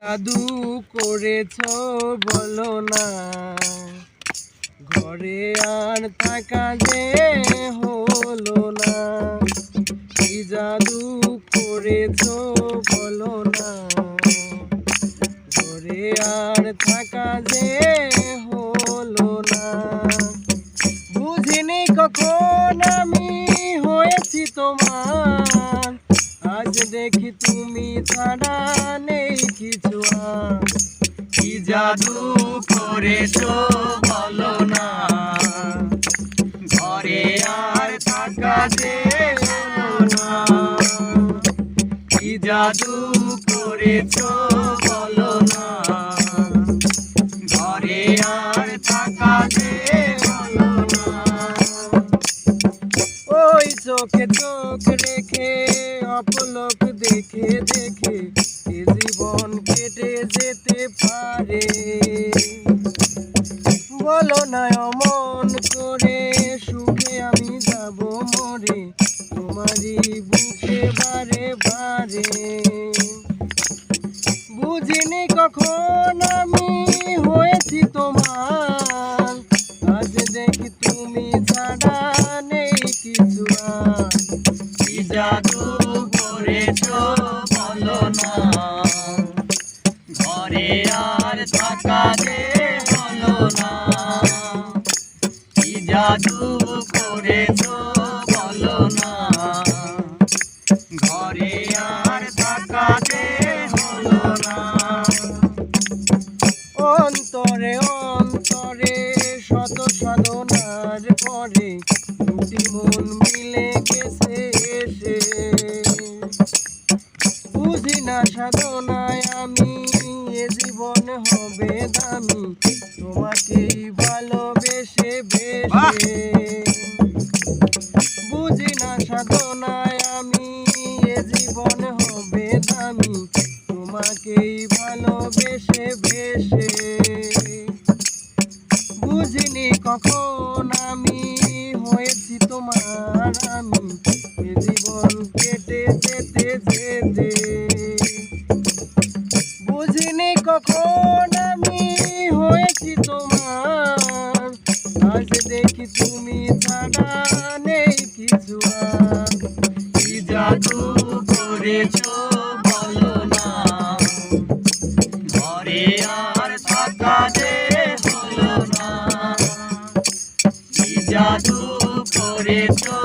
জাদু করেছো বলো না, ঘরে আর থাকা যে হলো না। কি জাদু করেছো বলো না, ঘরে আর থাকা যে হলো না। বুঝিনি কখন আমি হয়েছি তোমার, আজ দেখি তুমি ছাড়া নেই কিছু আর। কি জাদু করেছো বলো না, ঘরে আর থাকা যে হলো না। কি জাদু করেছো বলো না, ঘরে আর থাকা যে হলো না। ওই চোখে চোখ রেখে অপলক দেখে দেখে এ জীবন কেটে যেতে পারে। বলো না অমন করে সুখে আমি যাব মরে, তোমারই বুকে বারে বারে। বুঝিনি কখন আমি হয়েছি তোমার, আজ দেখি তুমি ছাড়া নেই কিছু আর। কি জাদু করেছো বলো না, ঘরে আর থাকা যে হলো না। কি জাদু করেছো বলো না, ঘরে আর থাকা যে হলো না। অন্তরে অন্তরে শত সাধনার পরে দুটি মন মিলে গেছে এসে। বুঝি না সাধনায় আমি এ জীবন হবে দামি, তোমাকেই ভালোবেসে বেসে। বুঝি না সাধনায় আমি এ জীবন হবে দামি, তোমাকেই ভালোবেসে বেসে। বুঝিনি কখন আমি হয়েছি তোমার, আমি এ জীবন কেটে যেতে যেতে। বুঝিনি কখন আমি হয়েছি তোমার, আজ দেখি তুমি ছাড়া নেই কিছু আর। কি জাদু করেছো বলো না, ঘরে আর থাকা যে হলো না। কি জাদু করেছো